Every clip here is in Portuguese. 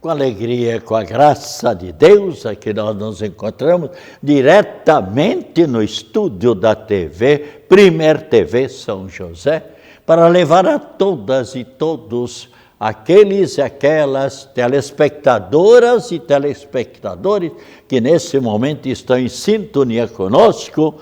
com alegria, com a graça de Deus, aqui nós nos encontramos diretamente no estúdio da TV, Primer TV São José, para levar a todas e todos aqueles e aquelas telespectadoras e telespectadores que nesse momento estão em sintonia conosco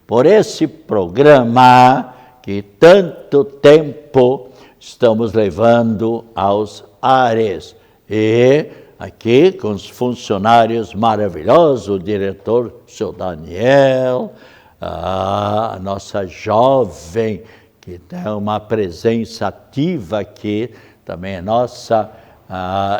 por esse programa que tanto tempo estamos levando aos ares. E aqui com os funcionários maravilhosos, o diretor, o senhor Daniel, a nossa jovem, que tem uma presença ativa aqui, também a nossa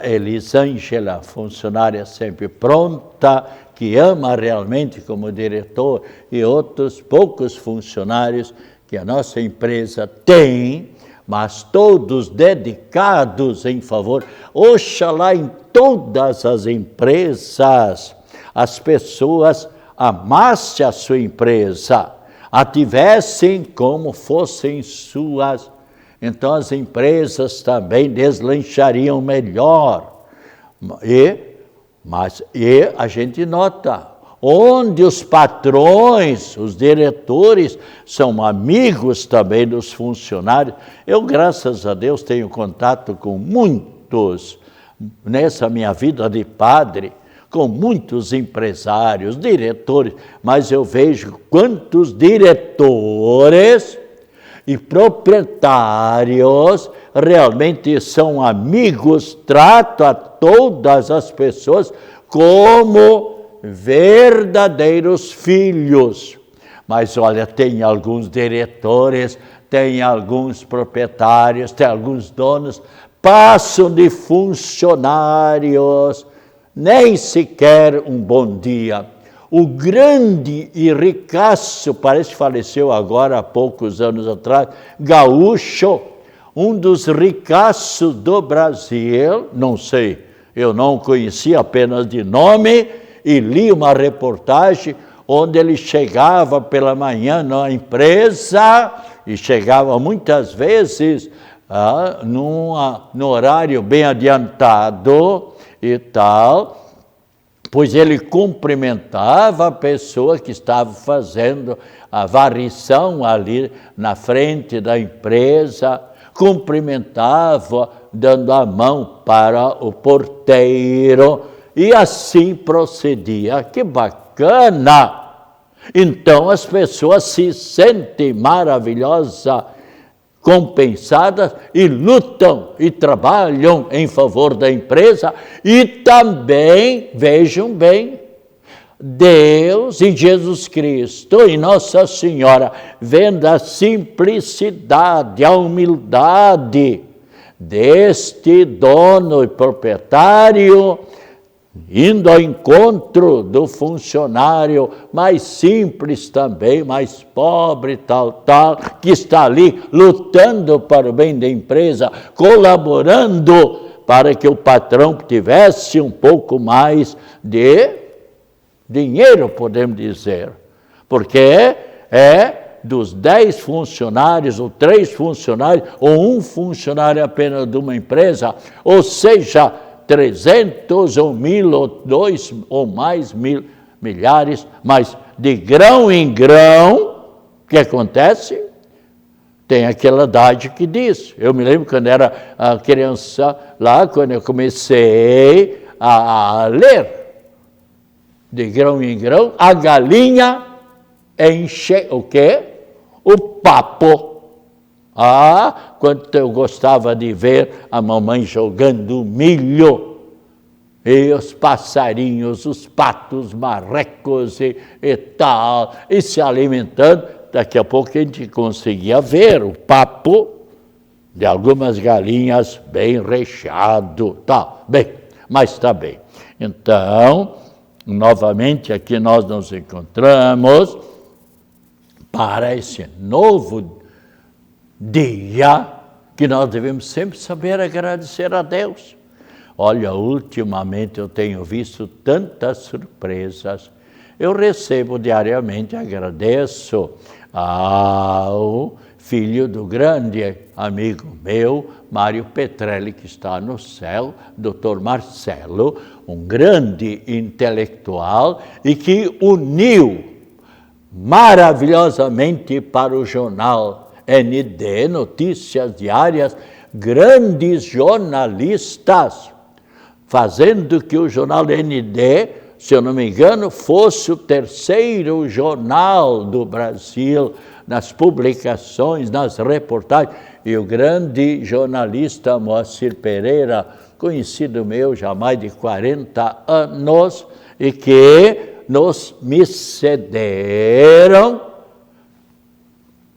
Elisângela, funcionária sempre pronta, que ama realmente como diretor, e outros poucos funcionários que a nossa empresa tem, mas todos dedicados em favor. Oxalá em todas as empresas as pessoas amassem a sua empresa, a tivessem como fossem suas. Então as empresas também deslanchariam melhor. E a gente nota, onde os patrões, os diretores, são amigos também dos funcionários. Eu, graças a Deus, tenho contato com muitos, nessa minha vida de padre, com muitos empresários, diretores, mas eu vejo quantos diretores e proprietários realmente são amigos, tratam a todas as pessoas como verdadeiros filhos. Mas olha, tem alguns diretores, tem alguns proprietários, tem alguns donos, passam de funcionários, nem sequer um bom dia. O grande e ricaço, parece que faleceu agora há poucos anos atrás, Gaúcho, um dos ricaços do Brasil, não sei, eu não o conheci apenas de nome, e li uma reportagem onde ele chegava pela manhã na empresa, e chegava muitas vezes no horário bem adiantado e tal, pois ele cumprimentava a pessoa que estava fazendo a varrição ali na frente da empresa, cumprimentava, dando a mão para o porteiro, e assim procedia. Que bacana! Então as pessoas se sentem maravilhosas, compensadas, e lutam e trabalham em favor da empresa, e também, vejam bem, Deus e Jesus Cristo e Nossa Senhora, vendo a simplicidade, a humildade deste dono e proprietário, indo ao encontro do funcionário mais simples também, mais pobre, tal, que está ali lutando para o bem da empresa, colaborando para que o patrão tivesse um pouco mais de dinheiro, podemos dizer, porque dos 10 funcionários, ou 3 funcionários, ou um funcionário apenas de uma empresa, ou seja, 300 ou 1.000 ou 2 ou mais milhares, mas de grão em grão, o que acontece? Tem aquela idade que diz. Eu me lembro quando era criança, lá quando eu comecei a ler, de grão em grão, a galinha enche o quê? O papo. Quanto eu gostava de ver a mamãe jogando milho, e os passarinhos, os patos, marrecos e tal, e se alimentando. Daqui a pouco a gente conseguia ver o papo de algumas galinhas bem recheado, tal. Bem, mas está bem. Então, novamente aqui nós nos encontramos para esse novo dia que nós devemos sempre saber agradecer a Deus. Olha, ultimamente eu tenho visto tantas surpresas. Eu recebo diariamente, agradeço ao filho do grande amigo meu, Mário Petrelli, que está no céu, Dr. Marcelo, um grande intelectual e que uniu maravilhosamente para o jornal ND, Notícias Diárias, grandes jornalistas, fazendo que o jornal ND, se eu não me engano, fosse o terceiro jornal do Brasil nas publicações, nas reportagens. E o grande jornalista Moacir Pereira, conhecido meu já há mais de 40 anos, e que me cederam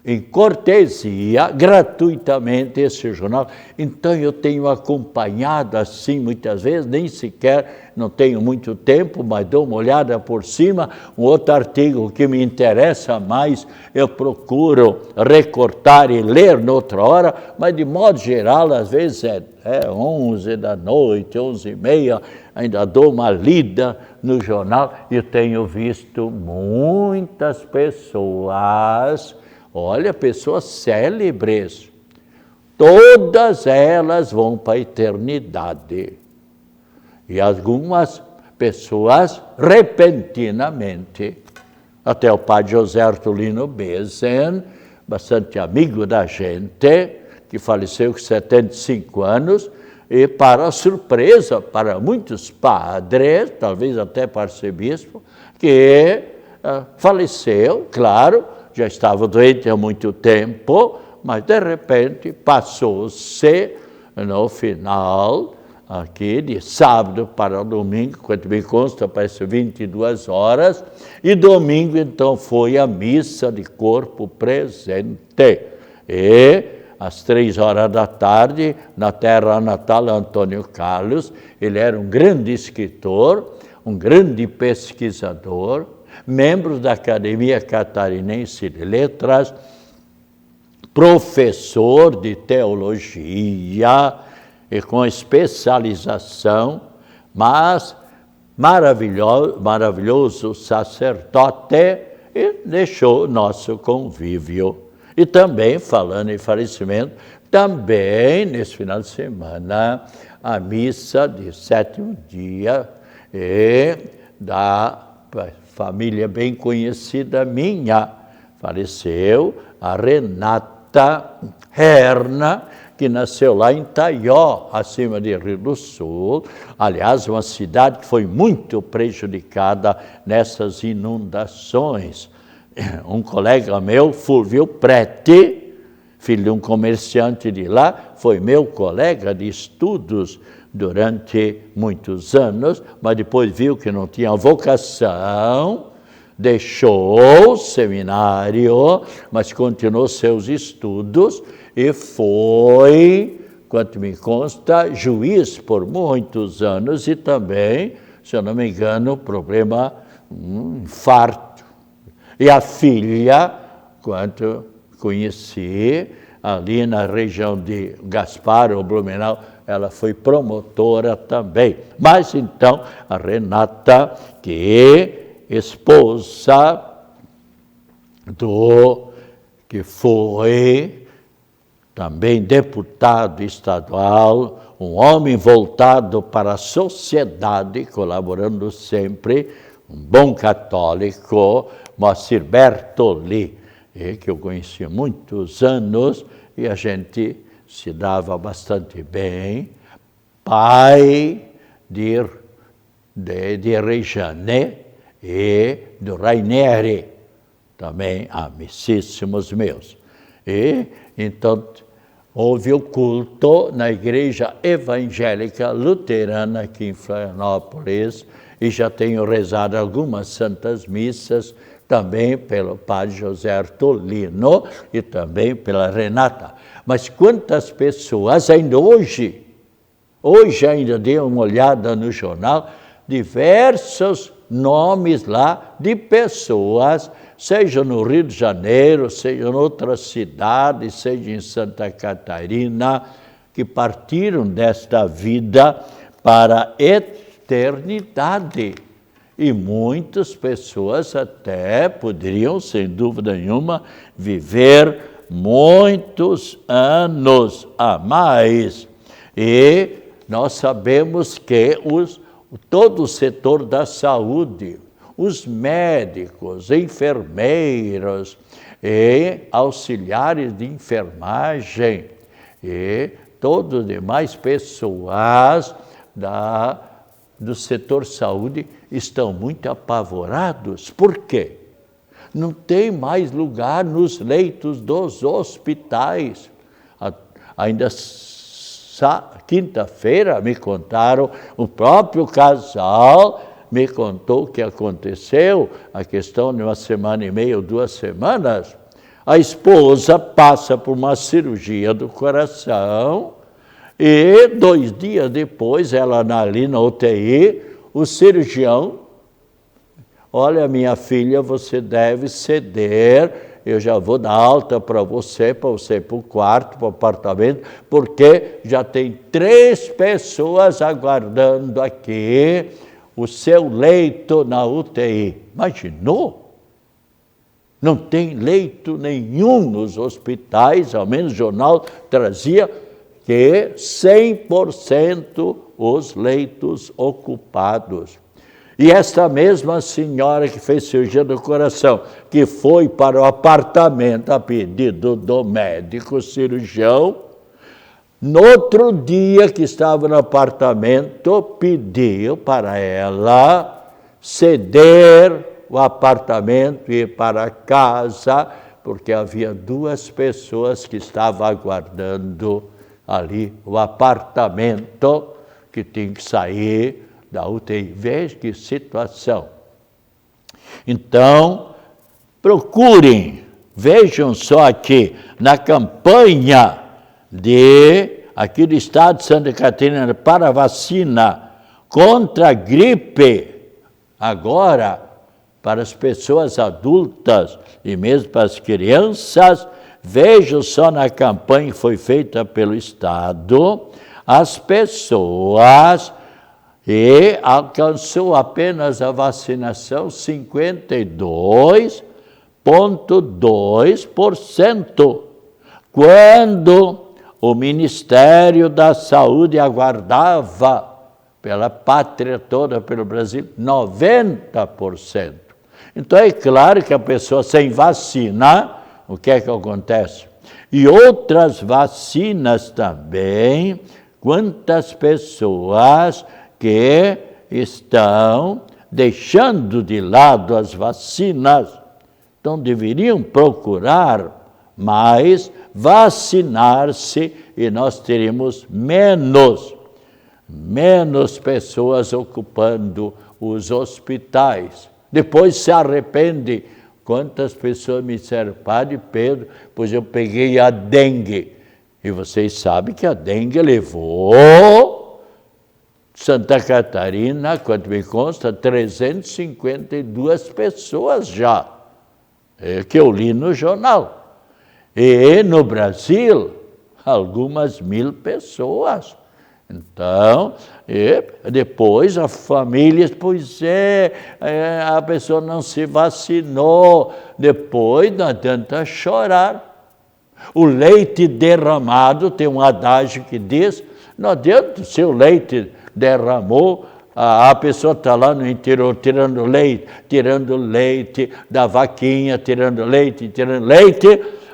em cortesia, gratuitamente, esse jornal. Então, eu tenho acompanhado assim, muitas vezes, nem sequer, não tenho muito tempo, mas dou uma olhada por cima. Um outro artigo que me interessa mais, eu procuro recortar e ler noutra hora, mas, de modo geral, às vezes é 11 da noite, 11h30, ainda dou uma lida no jornal e tenho visto muitas pessoas. Olha, pessoas célebres, todas elas vão para a eternidade. E algumas pessoas, repentinamente, até o padre José Artulino Bezen, bastante amigo da gente, que faleceu com 75 anos, e para surpresa para muitos padres, talvez até para arcebispo, que faleceu, claro, já estava doente há muito tempo, mas de repente passou-se no final, aqui de sábado para domingo, quanto me consta, parece 22 horas, e domingo então foi a missa de corpo presente. E às 3 horas da tarde, na terra natal Antônio Carlos, ele era um grande escritor, um grande pesquisador, membro da Academia Catarinense de Letras, professor de teologia e com especialização, mas maravilhoso sacerdote, e deixou nosso convívio. E também, falando em falecimento, também nesse final de semana, a missa de 7º dia da família bem conhecida minha, faleceu a Renata Herna, que nasceu lá em Taió, acima de Rio do Sul, aliás, uma cidade que foi muito prejudicada nessas inundações. Um colega meu, Fulvio Preti, filho de um comerciante de lá, foi meu colega de estudos durante muitos anos, mas depois viu que não tinha vocação, deixou o seminário, mas continuou seus estudos e foi, quanto me consta, juiz por muitos anos e também, se eu não me engano, problema, infarto. E a filha, quanto conheci, ali na região de Gaspar, ou Blumenau, ela foi promotora também. Mas então, a Renata, que é esposa que foi também deputado estadual, um homem voltado para a sociedade, colaborando sempre, um bom católico, Moacir Bertoli, que eu conheci há muitos anos, e a gente se dava bastante bem, pai de Rejane e do Rainieri, também amicíssimos meus. E então houve o culto na igreja evangélica luterana aqui em Florianópolis, e já tenho rezado algumas santas missas, também pelo padre José Artolino e também pela Renata. Mas quantas pessoas, ainda hoje ainda dei uma olhada no jornal, diversos nomes lá de pessoas, seja no Rio de Janeiro, seja em outras cidades, seja em Santa Catarina, que partiram desta vida para a eternidade. E muitas pessoas até poderiam, sem dúvida nenhuma, viver muitos anos a mais. E nós sabemos que todo o setor da saúde, os médicos, enfermeiros e auxiliares de enfermagem e todos os demais pessoas do setor saúde estão muito apavorados. Por quê? Não tem mais lugar nos leitos dos hospitais. Ainda quinta-feira me contaram, o próprio casal me contou o que aconteceu, a questão de 1 semana e meia ou 2 semanas. A esposa passa por uma cirurgia do coração e 2 dias depois, ela ali na UTI, o cirurgião: olha, minha filha, você deve ceder, eu já vou dar alta para você ir para o quarto, para o apartamento, porque já tem 3 pessoas aguardando aqui o seu leito na UTI. Imaginou? Não tem leito nenhum nos hospitais, ao menos o jornal trazia que 100% os leitos ocupados. E esta mesma senhora que fez cirurgia do coração, que foi para o apartamento a pedido do médico cirurgião, no outro dia que estava no apartamento, pediu para ela ceder o apartamento e ir para casa, porque havia 2 pessoas que estavam aguardando ali o apartamento, que tinha que sair da UTI. Veja que situação. Então, procurem, vejam só aqui, na campanha aqui do estado de Santa Catarina para a vacina contra a gripe, agora, para as pessoas adultas e mesmo para as crianças, vejam só na campanha que foi feita pelo estado, as pessoas, e alcançou apenas a vacinação 52,2%, quando o Ministério da Saúde aguardava pela pátria toda, pelo Brasil, 90%. Então é claro que a pessoa sem vacina, o que é que acontece? E outras vacinas também, quantas pessoas que estão deixando de lado as vacinas, então deveriam procurar mais vacinar-se e nós teríamos menos pessoas ocupando os hospitais. Depois se arrepende. Quantas pessoas me disseram: Padre Pedro, pois eu peguei a dengue. E vocês sabem que a dengue levou Santa Catarina, quanto me consta, 352 pessoas já, que eu li no jornal. E no Brasil, algumas 1000 pessoas. Então, depois a família, a pessoa não se vacinou, depois não adianta chorar. O leite derramado, tem um adágio que diz, não adianta, se o leite derramou, a pessoa está lá no interior tirando leite da vaquinha, tirando leite,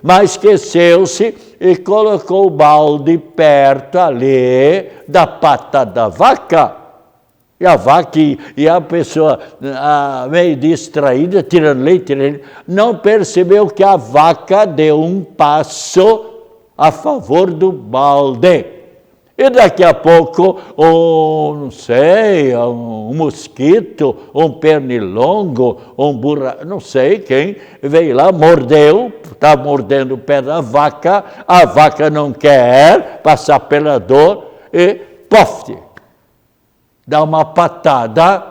mas esqueceu-se e colocou o balde perto ali da pata da vaca. E a vaca e a pessoa meio distraída, tirando leite, não percebeu que a vaca deu um passo a favor do balde. E daqui a pouco, um mosquito, um pernilongo, um burra, não sei quem, veio lá, mordeu, está mordendo o pé da vaca, a vaca não quer passar pela dor e, pof, dá uma patada,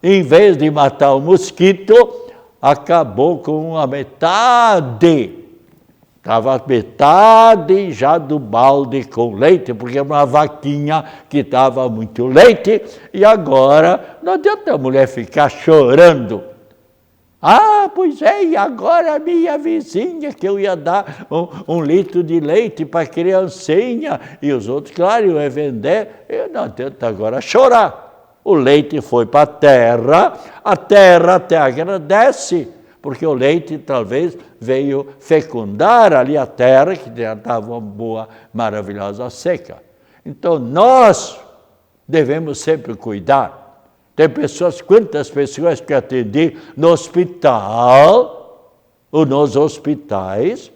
em vez de matar o mosquito, acabou com a metade. Estava metade já do balde com leite, porque é uma vaquinha que dava muito leite, e agora não adianta a mulher ficar chorando. Ah, pois é, e agora a minha vizinha, que eu ia dar um litro de leite para a criancinha, e os outros, claro, eu ia vender, eu não adianta agora chorar. O leite foi para a terra até agradece, porque o leite talvez veio fecundar ali a terra, que já estava uma boa, maravilhosa seca. Então nós devemos sempre cuidar. Tem pessoas, quantas pessoas que atendi no hospital, ou nos hospitais,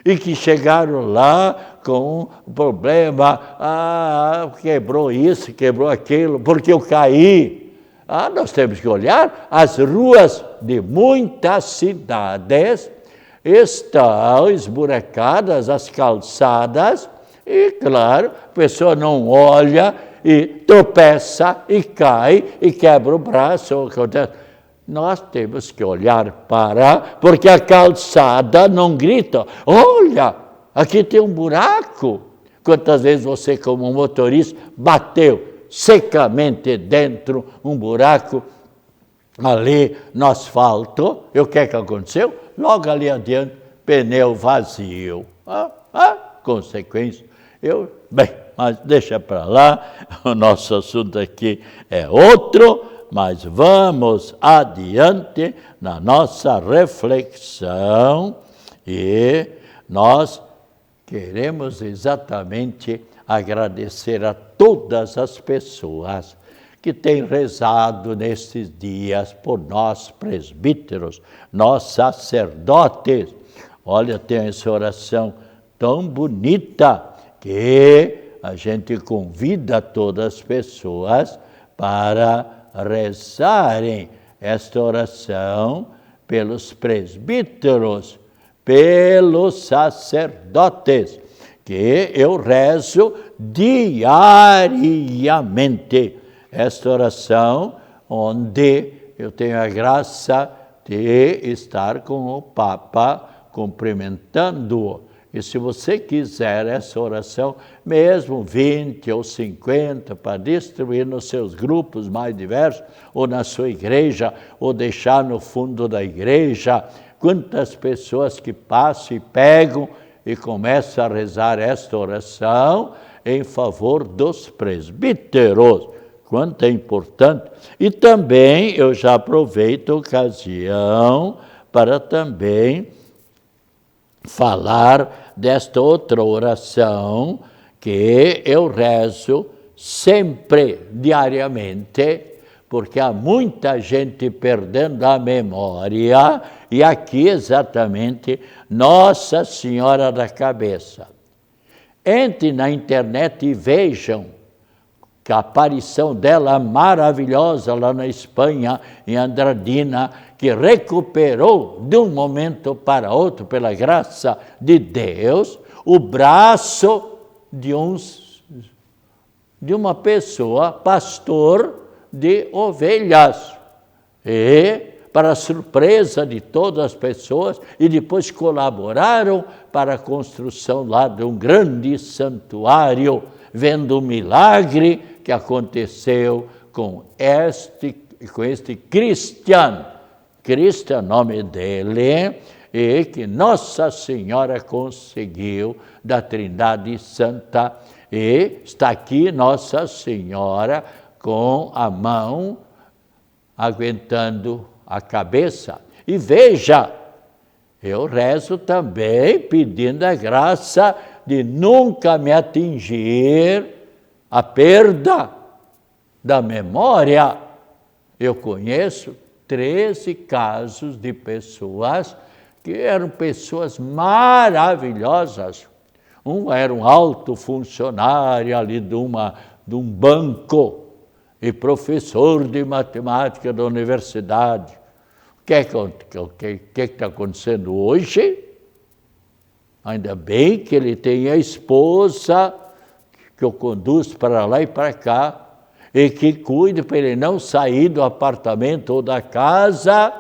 e que chegaram lá com um problema, quebrou isso, quebrou aquilo, porque eu caí. Nós temos que olhar, as ruas de muitas cidades estão esburacadas, as calçadas, e claro, a pessoa não olha, e tropeça, e cai, e quebra o braço. Nós temos que olhar porque a calçada não grita, olha, aqui tem um buraco. Quantas vezes você, como motorista, bateu secamente dentro um buraco ali no asfalto, e o que aconteceu? Logo ali adiante, pneu vazio. Consequência, mas deixa para lá, o nosso assunto aqui é outro, mas vamos adiante na nossa reflexão e nós queremos exatamente agradecer a todas as pessoas que têm rezado nestes dias por nós presbíteros, nós sacerdotes. Olha, tem essa oração tão bonita que a gente convida todas as pessoas para rezarem esta oração pelos presbíteros, pelos sacerdotes, que eu rezo diariamente. Esta oração, onde eu tenho a graça de estar com o Papa cumprimentando-o. E se você quiser essa oração, mesmo 20 ou 50, para distribuir nos seus grupos mais diversos, ou na sua igreja, ou deixar no fundo da igreja, quantas pessoas que passam e pegam e começam a rezar esta oração em favor dos presbíteros. Quanto é importante. E também eu já aproveito a ocasião para também falar desta outra oração que eu rezo sempre, diariamente, porque há muita gente perdendo a memória, e aqui exatamente Nossa Senhora da Cabeça. Entre na internet e vejam que a aparição dela maravilhosa lá na Espanha, em Andradina, que recuperou de um momento para outro, pela graça de Deus, o braço de uma pessoa, pastor de ovelhas. E, para a surpresa de todas as pessoas, e depois colaboraram para a construção lá de um grande santuário, vendo o milagre que aconteceu com este Cristian, nome dele, e que Nossa Senhora conseguiu da Trindade Santa, e está aqui Nossa Senhora com a mão aguentando a cabeça. E veja, eu rezo também pedindo a graça de nunca me atingir a perda da memória. Eu conheço 13 casos de pessoas que eram pessoas maravilhosas. Um era um alto funcionário ali de um banco e professor de matemática da universidade. O que está acontecendo hoje? Ainda bem que ele tem a esposa que o conduz para lá e para cá, e que cuide para ele não sair do apartamento ou da casa,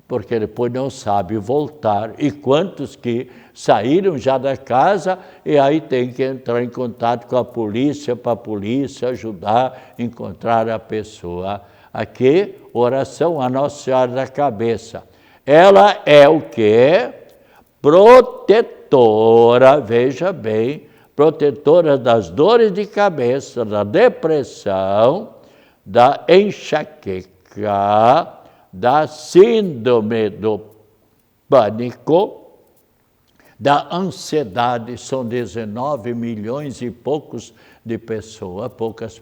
porque depois não sabe voltar. E quantos que saíram já da casa e aí tem que entrar em contato com a polícia, para a polícia ajudar a encontrar a pessoa. Aqui, oração a Nossa Senhora da Cabeça. Ela é o quê? Protetora, veja bem, protetora das dores de cabeça, da depressão, da enxaqueca, da síndrome do pânico, da ansiedade. São 19 milhões e poucas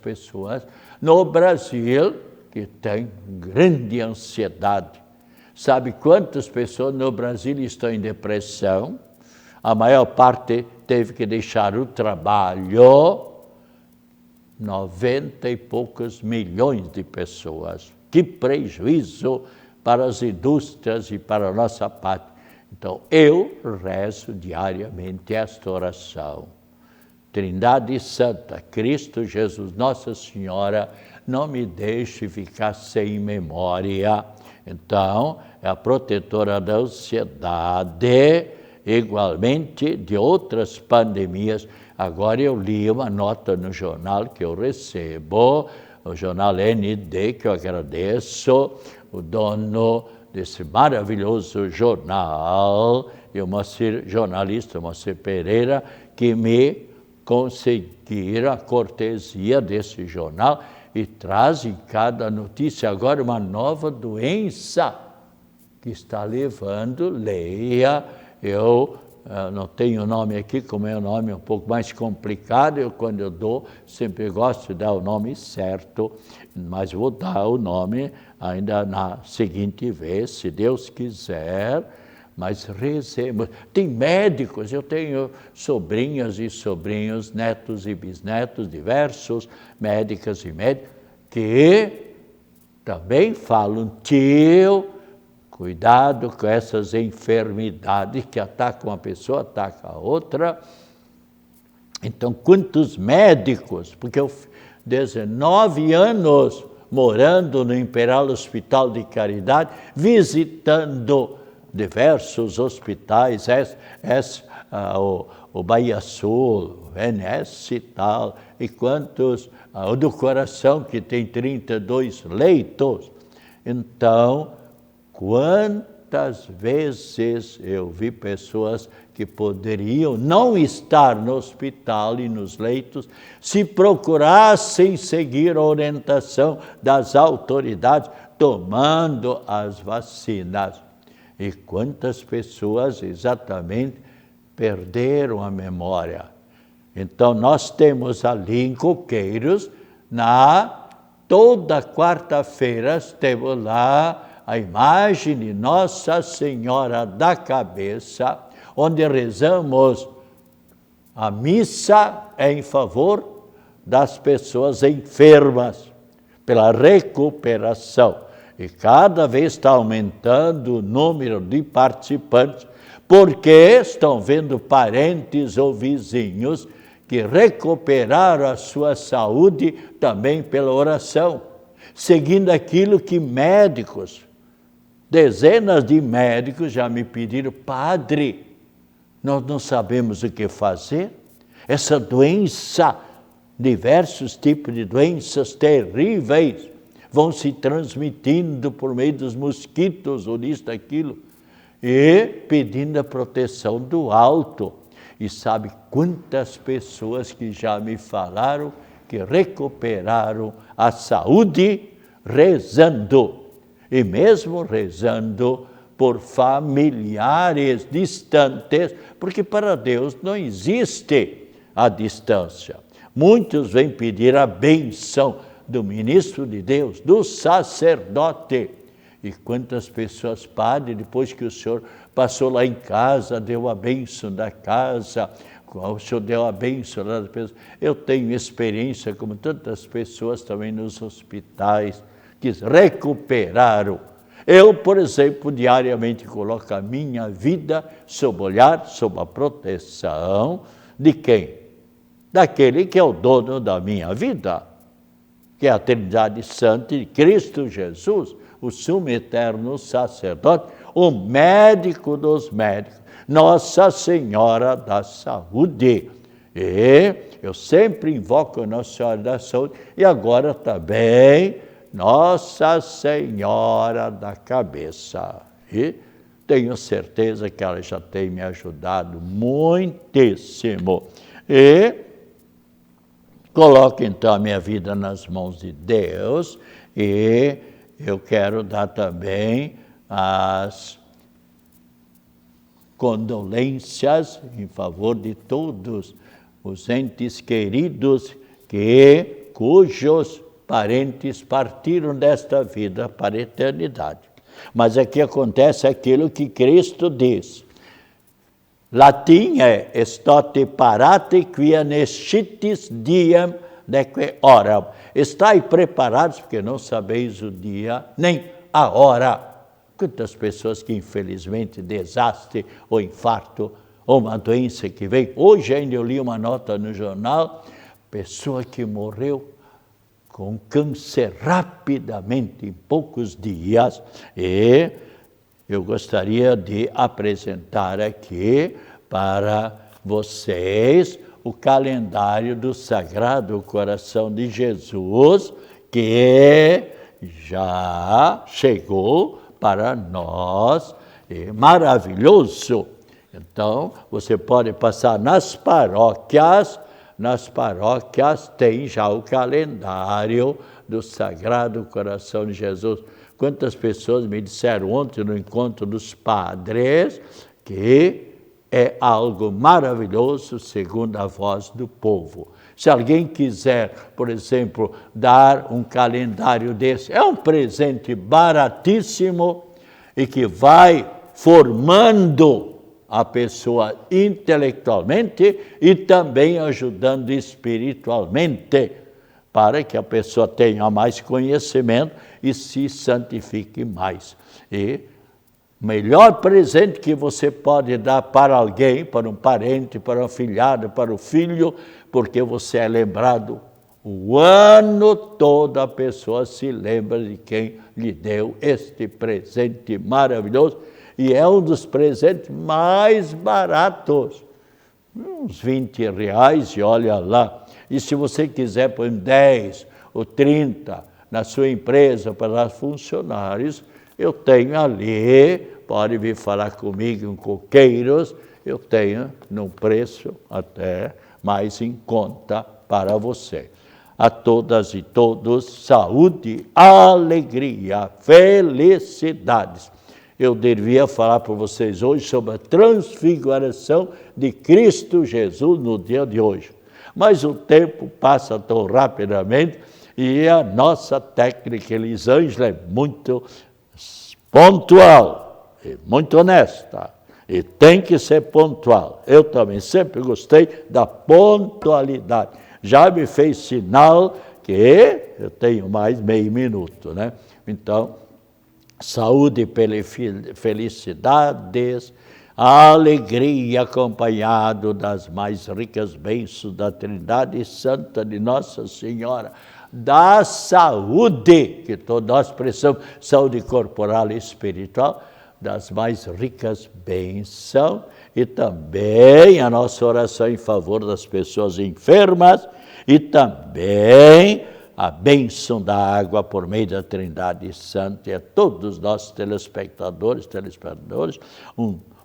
pessoas no Brasil que têm grande ansiedade. Sabe quantas pessoas no Brasil estão em depressão? A maior parte teve que deixar o trabalho. 90 e poucos milhões de pessoas. Que prejuízo para as indústrias e para a nossa pátria. Então, eu rezo diariamente esta oração. Trindade Santa, Cristo Jesus, Nossa Senhora, não me deixe ficar sem memória. Então, é a protetora da ansiedade, igualmente de outras pandemias. Agora eu li uma nota no jornal que eu recebo, o jornal ND, que eu agradeço, o dono desse maravilhoso jornal, e o jornalista Moacir Pereira, que me conseguiram a cortesia desse jornal e traz em cada notícia agora uma nova doença que está levando, leia, eu não tenho o nome aqui, como é o nome um pouco mais complicado, quando eu dou, sempre gosto de dar o nome certo, mas vou dar o nome ainda na seguinte vez, se Deus quiser, mas rezemos. Tem médicos, eu tenho sobrinhas e sobrinhos, netos e bisnetos, diversos médicas e médicos, que também falam, tio, cuidado com essas enfermidades que atacam uma pessoa, atacam a outra. Então, quantos médicos, porque eu 19 anos morando no Imperial Hospital de Caridade, visitando diversos hospitais, o Bahia Sul, o NS e tal, e quantos, o do coração, que tem 32 leitos. Então, quantas vezes eu vi pessoas que poderiam não estar no hospital e nos leitos se procurassem seguir a orientação das autoridades, tomando as vacinas. E quantas pessoas exatamente perderam a memória. Então, nós temos ali em Coqueiros, toda quarta-feira, temos lá a imagem de Nossa Senhora da Cabeça, onde rezamos a missa em favor das pessoas enfermas, pela recuperação. E cada vez está aumentando o número de participantes, porque estão vendo parentes ou vizinhos que recuperaram a sua saúde também pela oração, seguindo aquilo que médicos, dezenas de médicos já me pediram, padre, nós não sabemos o que fazer, essa doença, diversos tipos de doenças terríveis, vão se transmitindo por meio dos mosquitos, ou disso, daquilo, e pedindo a proteção do alto. E sabe quantas pessoas que já me falaram que recuperaram a saúde rezando, e mesmo rezando por familiares distantes, porque para Deus não existe a distância. Muitos vêm pedir a bênção do ministro de Deus, do sacerdote. E quantas pessoas, padre, depois que o senhor passou lá em casa, deu a bênção da casa, o senhor deu a bênção das pessoas. Eu tenho experiência, como tantas pessoas também nos hospitais, que recuperaram. Eu, por exemplo, diariamente coloco a minha vida sob o olhar, sob a proteção de quem? Daquele que é o dono da minha vida, que é a Trindade Santa de Cristo Jesus, o sumo eterno sacerdote, o médico dos médicos, Nossa Senhora da Saúde. E eu sempre invoco a Nossa Senhora da Saúde, e agora também Nossa Senhora da Cabeça. E tenho certeza que ela já tem me ajudado muitíssimo. E coloco então a minha vida nas mãos de Deus, e eu quero dar também as condolências em favor de todos os entes queridos cujos parentes partiram desta vida para a eternidade. Mas aqui acontece aquilo que Cristo diz. Latim é "Estote parate quia nescitis diem neque horam". Estai preparados, porque não sabeis o dia nem a hora. Quantas pessoas que infelizmente desastre ou infarto ou uma doença que vem. Hoje ainda eu li uma nota no jornal, pessoa que morreu com câncer rapidamente, em poucos dias, e eu gostaria de apresentar aqui para vocês o calendário do Sagrado Coração de Jesus, que já chegou para nós, é maravilhoso. Então, você pode passar nas paróquias tem já o calendário do Sagrado Coração de Jesus. Quantas pessoas me disseram ontem no encontro dos padres que é algo maravilhoso segundo a voz do povo. Se alguém quiser, por exemplo, dar um calendário desse, é um presente baratíssimo e que vai formando a pessoa intelectualmente e também ajudando espiritualmente, para que a pessoa tenha mais conhecimento e se santifique mais. E o melhor presente que você pode dar para alguém, para um parente, para um afilhado, para o filho, porque você é lembrado o ano todo, a pessoa se lembra de quem lhe deu este presente maravilhoso, e é um dos presentes mais baratos, uns R$20, e olha lá. E se você quiser pôr 10 ou 30 na sua empresa para os funcionários, eu tenho ali, pode vir falar comigo em Coqueiros, eu tenho num preço até mais em conta para você. A todas e todos, saúde, alegria, felicidades. Eu devia falar para vocês hoje sobre a transfiguração de Cristo Jesus no dia de hoje. Mas o tempo passa tão rapidamente e a nossa técnica Elisângela é muito pontual, e muito honesta, e tem que ser pontual. Eu também sempre gostei da pontualidade. Já me fez sinal que eu tenho mais meio minuto, né? Então, saúde e felicidades, alegria acompanhado das mais ricas bênçãos da Trindade Santa de Nossa Senhora, da saúde, que todos nós precisamos, saúde corporal e espiritual, das mais ricas bênçãos, e também a nossa oração em favor das pessoas enfermas, e também a bênção da água por meio da Trindade Santa, e a todos os nossos telespectadores,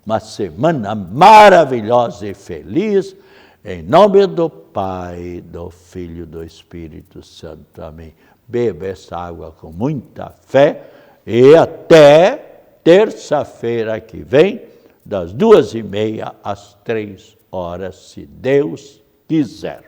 uma semana maravilhosa e feliz, em nome do Pai, do Filho e do Espírito Santo. Amém. Beba essa água com muita fé e até terça-feira que vem, das 2h30 às 3h, se Deus quiser.